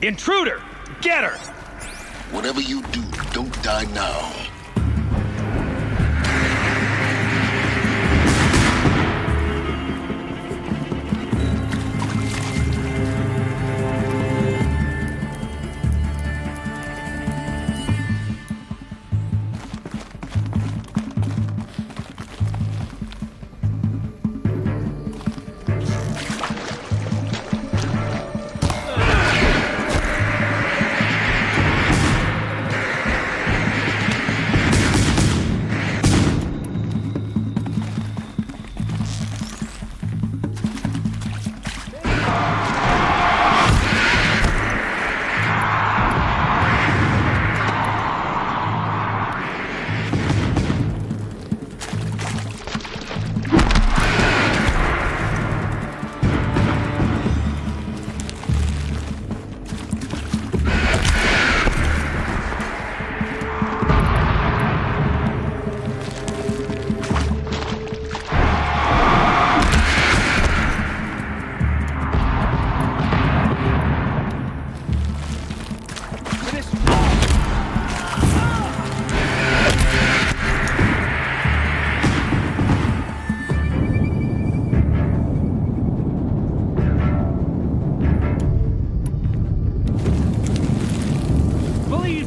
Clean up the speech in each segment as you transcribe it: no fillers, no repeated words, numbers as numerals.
Intruder! Get her! Whatever you do, don't die now.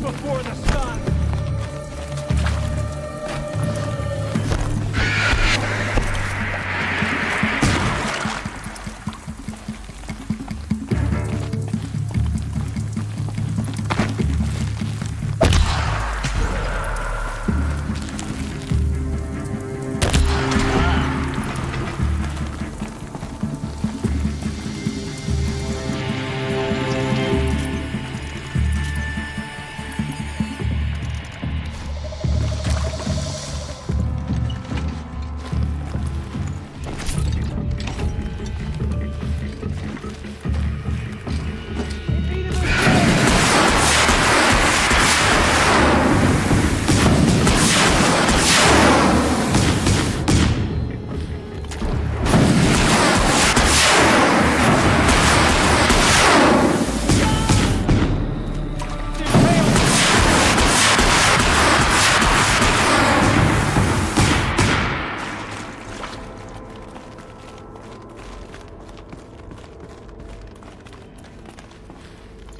Before the sun!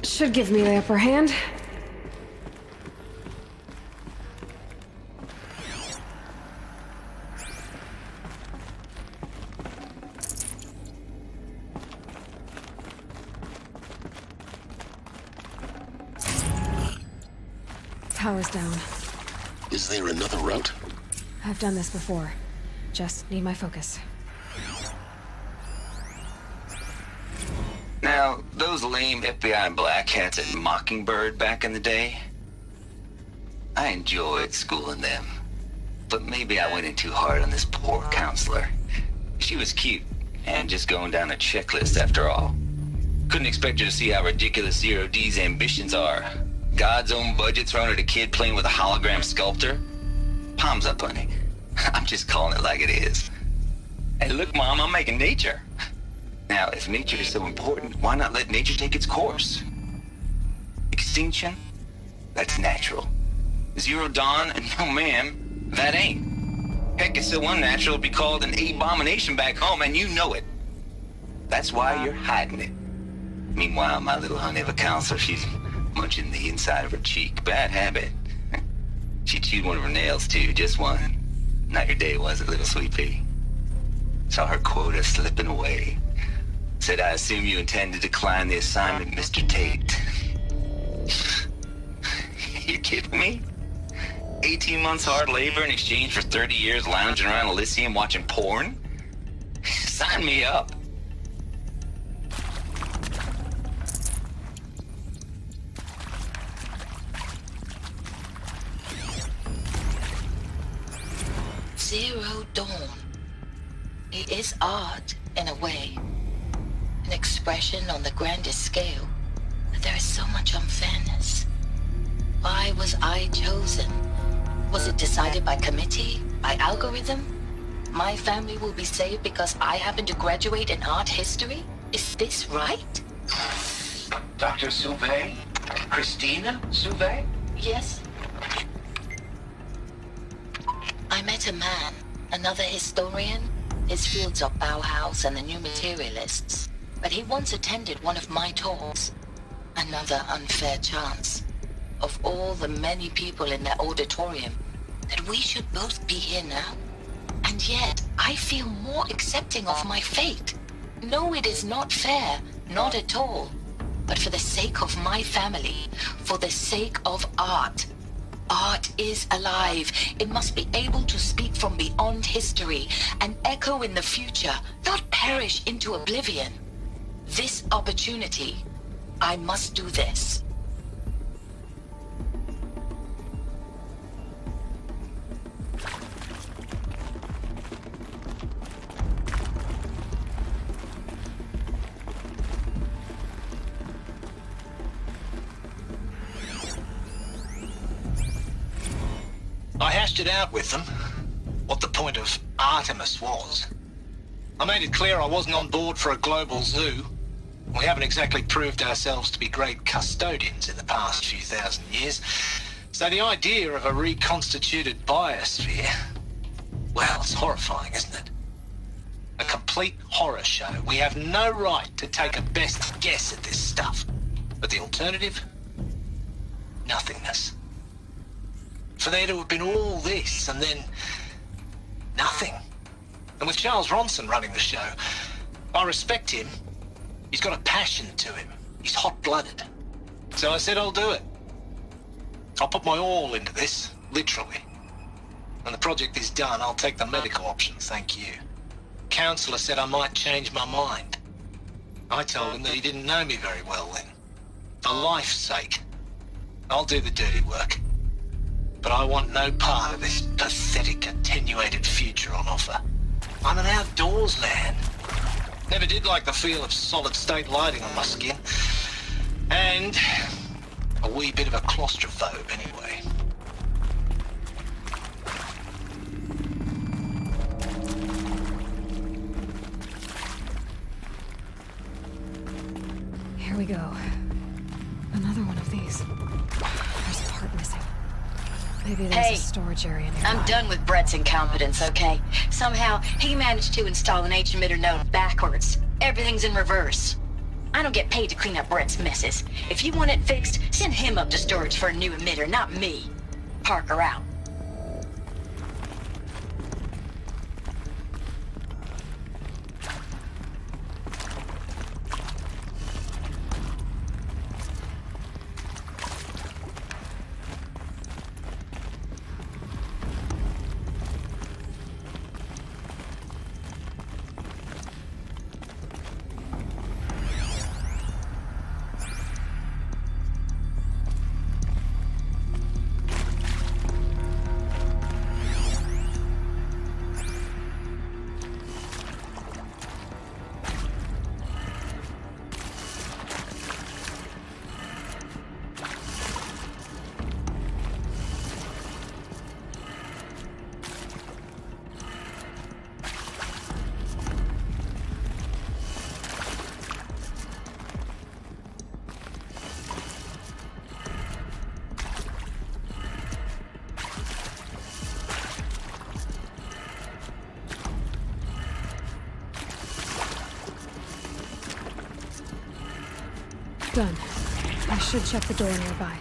Should give me the upper hand. Power's down. Is there another route? I've done this before. Just need my focus. Now, those lame FBI black hats at Mockingbird back in the day, I enjoyed schooling them. But maybe I went in too hard on this poor counselor. She was cute, and just going down a checklist after all. Couldn't expect her to see how ridiculous Zero D's ambitions are. God's own budget thrown at a kid playing with a hologram sculptor? Palms up, honey. I'm just calling it like it is. Hey, look, Mom, I'm making nature. Now, if nature is so important, why not let nature take its course? Extinction? That's natural. Zero Dawn? No, ma'am, that ain't. Heck, it's so unnatural it'd be called an abomination back home, and you know it. That's why you're hiding it. Meanwhile, my little honey of a counselor, she's munching the inside of her cheek. Bad habit. She chewed one of her nails, too, just one. Not your day, was it, little sweet pea? Saw her quota slipping away. Said, I assume you intend to decline the assignment, Mr. Tate. You kidding me? 18 months hard labor in exchange for 30 years lounging around Elysium watching porn? Sign me up. Zero Dawn. It is art, in a way. An expression on the grandest scale. But there is so much unfairness. Why was I chosen? Was it decided by committee? By algorithm? My family will be saved because I happen to graduate in art history? Is this right? Dr. Souvet? Christina Souvet? Yes? I met a man, another historian. His fields are Bauhaus and the New Materialists. But he once attended one of my talks. Another unfair chance. Of all the many people in that auditorium, that we should both be here now. And yet, I feel more accepting of my fate. No, it is not fair, not at all. But for the sake of my family, for the sake of art. Art is alive. It must be able to speak from beyond history and echo in the future, not perish into oblivion. This opportunity, I must do this. I hashed it out with them, what the point of Artemis was. I made it clear I wasn't on board for a global zoo. We haven't exactly proved ourselves to be great custodians in the past few thousand years. So the idea of a reconstituted biosphere, well, it's horrifying, isn't it? A complete horror show. We have no right to take a best guess at this stuff. But the alternative? Nothingness. For there to have been all this, and then nothing. And with Charles Ronson running the show, I respect him. He's got a passion to him. He's hot-blooded. So I said I'll do it. I'll put my all into this, literally. When the project is done, I'll take the medical option, thank you. Counselor said I might change my mind. I told him that he didn't know me very well then. For life's sake, I'll do the dirty work. But I want no part of this pathetic, attenuated future on offer. I'm an outdoors man. Never did like the feel of solid-state lighting on my skin. And a wee bit of a claustrophobe, anyway. Here we go. Another one of these. There's a part missing. Maybe there's Hey, a storage area nearby. I'm done with Brett's incompetence, okay? Somehow, he managed to install an H-emitter node backwards. Everything's in reverse. I don't get paid to clean up Brett's messes. If you want it fixed, send him up to storage for a new emitter, not me. Parker out. Done. I should check the door nearby.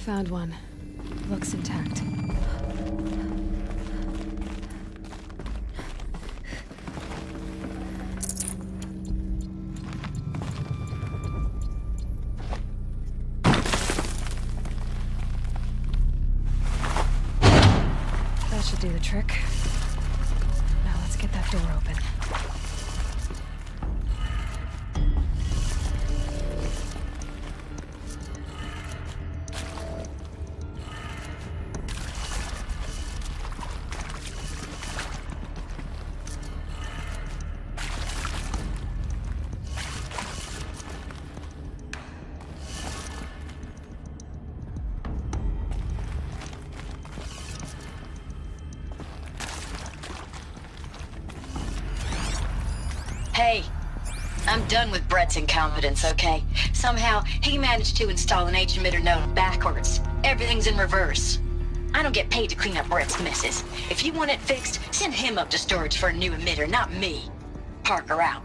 Found one. Looks intact. That should do the trick. Now let's get that door open. Hey, I'm done with Brett's incompetence, okay? Somehow, he managed to install an H-emitter node backwards. Everything's in reverse. I don't get paid to clean up Brett's messes. If you want it fixed, send him up to storage for a new emitter, not me. Parker out.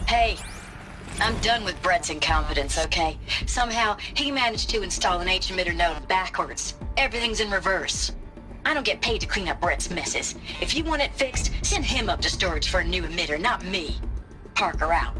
Hey, I'm done with Brett's incompetence, okay? Somehow, he managed to install an H-emitter node backwards. Everything's in reverse. I don't get paid to clean up Brett's messes. If you want it fixed, send him up to storage for a new emitter, not me. Parker out.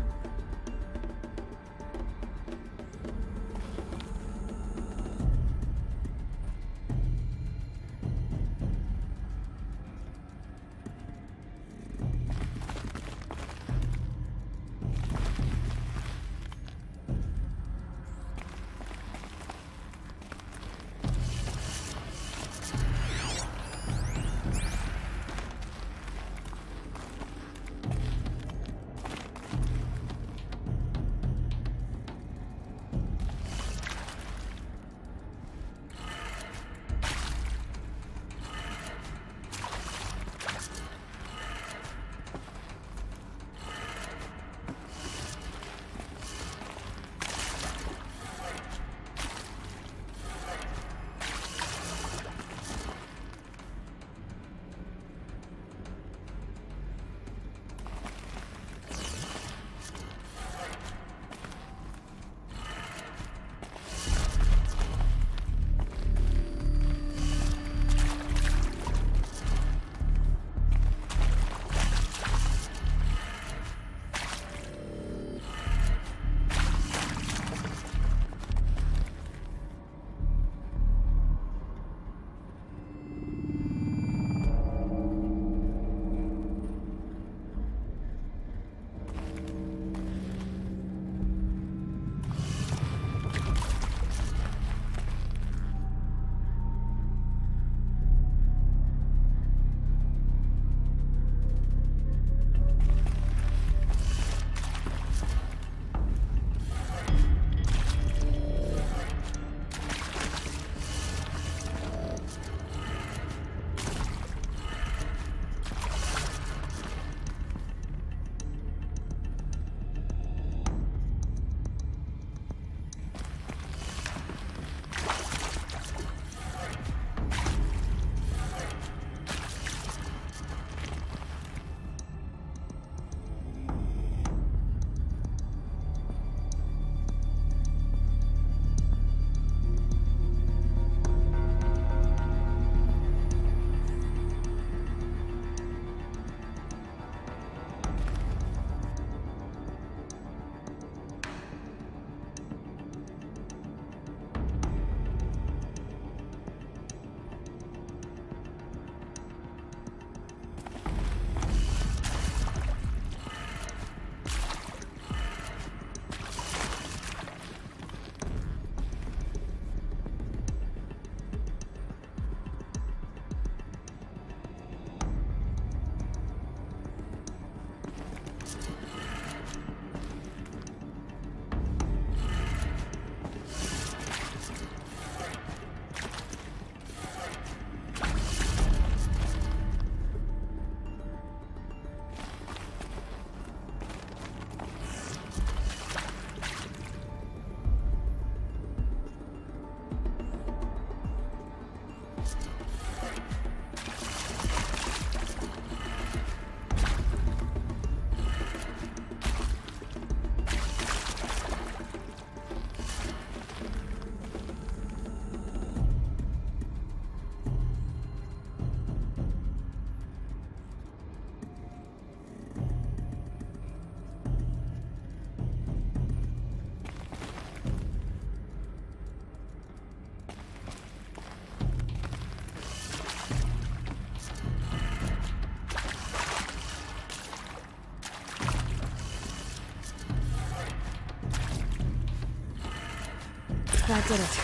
That did it.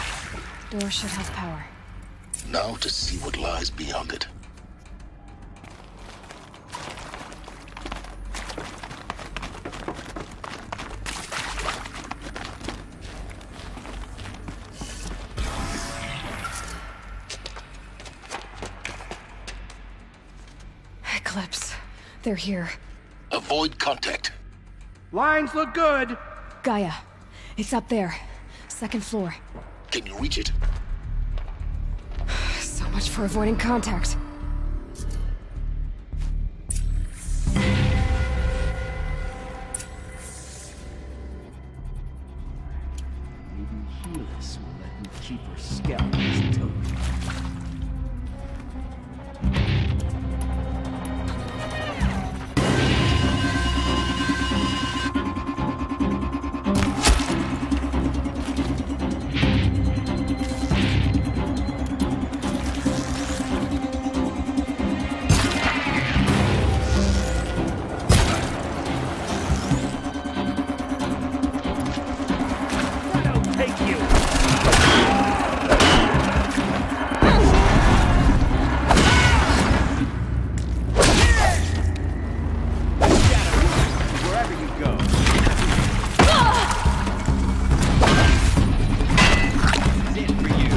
Door should have power. Now to see what lies beyond it. Eclipse. They're here. Avoid contact. Lines look good. Gaia. It's up there. Second floor. Can you reach it? So much for avoiding contact. Maybe Helis will let me keep her scalp as token. Take you! Wherever you go. This is it for you.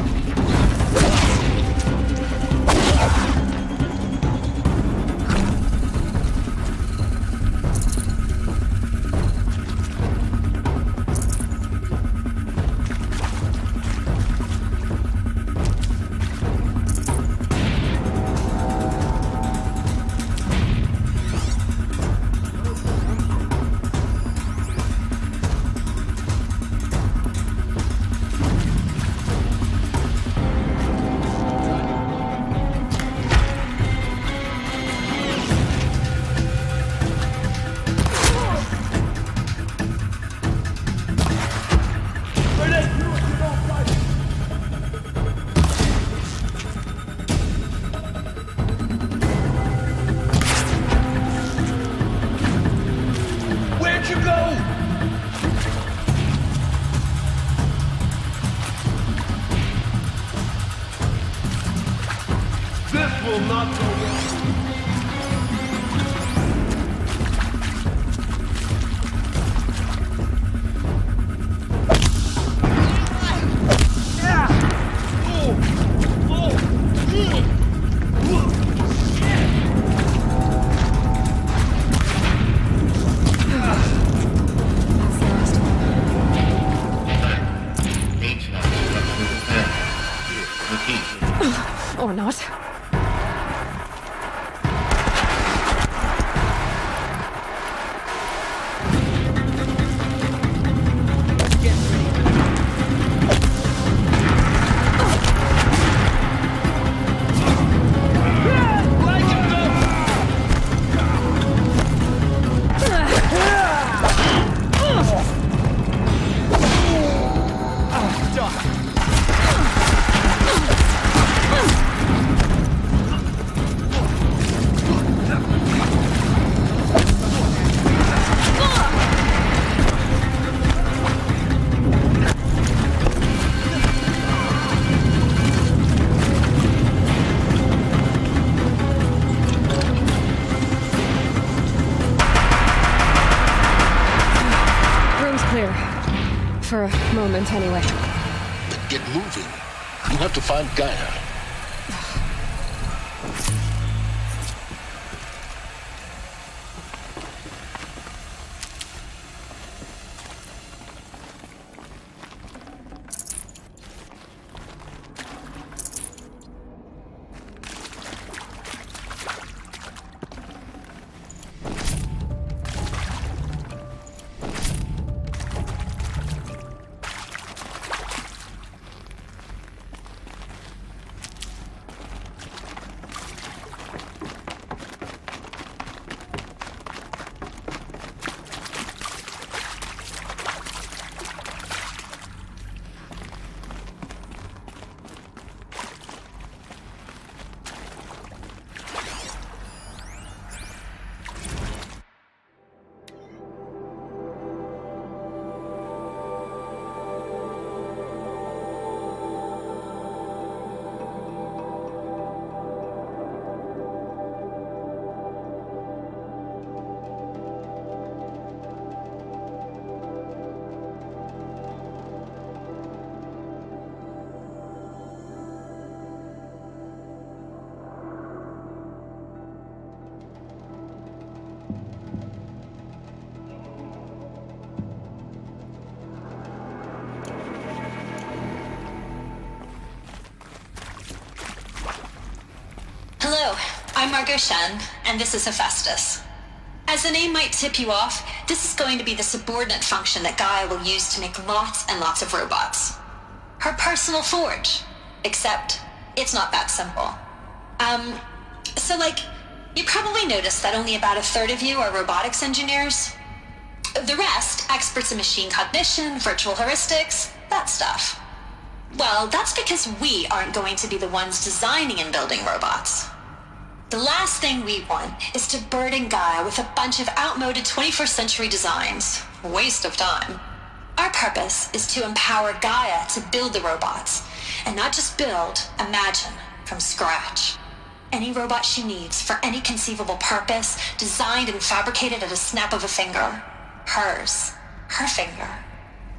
Where'd you go? This will not go well. That's the last one. Or not. Room's clear. For a moment, anyway. Then get moving. You have to find Gaia. I'm Margot Shen, and this is Hephaestus. As the name might tip you off, this is going to be the subordinate function that Gaia will use to make lots and lots of robots. Her personal forge. Except, it's not that simple. You probably noticed that only about a third of you are robotics engineers. The rest, experts in machine cognition, virtual heuristics, that stuff. Well, that's because we aren't going to be the ones designing and building robots. The last thing we want is to burden Gaia with a bunch of outmoded 21st century designs. Waste of time. Our purpose is to empower Gaia to build the robots, and not just build, imagine, from scratch. Any robot she needs for any conceivable purpose, designed and fabricated at a snap of a finger. Hers. Her finger.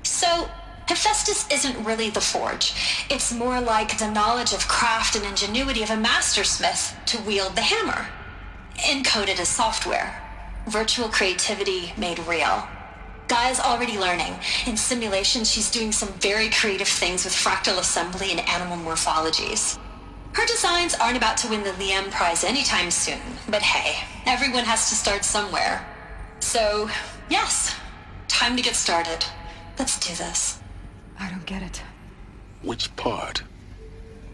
So, Hephaestus isn't really the forge. It's more like the knowledge of craft and ingenuity of a mastersmith to wield the hammer. Encoded as software. Virtual creativity made real. Gaia's already learning. In simulations, she's doing some very creative things with fractal assembly and animal morphologies. Her designs aren't about to win the Liam Prize anytime soon, but hey, everyone has to start somewhere. So, yes, time to get started. Let's do this. I don't get it. Which part?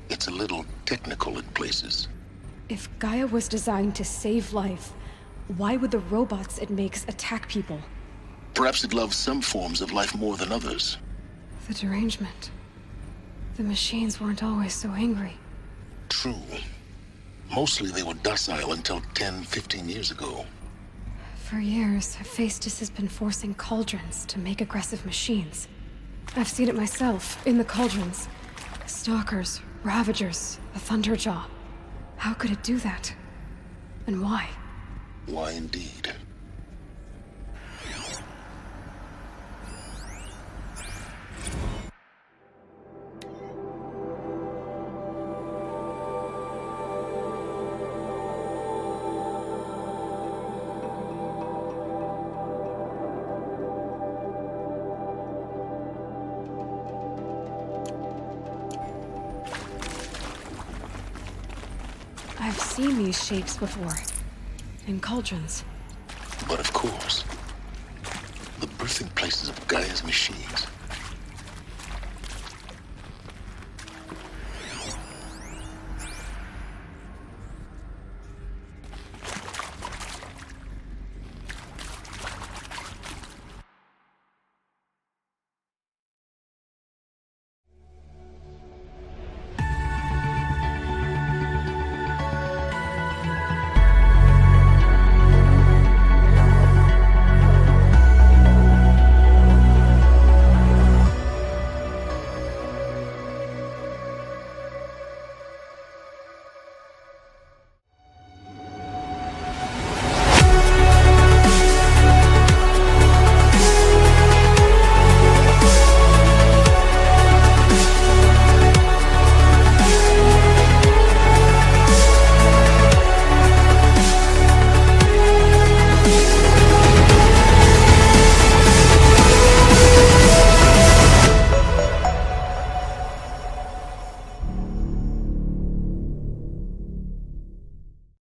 It's a little technical in places. If Gaia was designed to save life, why would the robots it makes attack people? Perhaps it loves some forms of life more than others. The derangement. The machines weren't always so angry. True. Mostly they were docile until 10, 15 years ago. For years, Hephaestus has been forcing cauldrons to make aggressive machines. I've seen it myself, in the cauldrons. Stalkers, Ravagers, a Thunderjaw. How could it do that? And why? Why indeed? I've seen these shapes before. In cauldrons. But of course, the birthing places of Gaia's machines.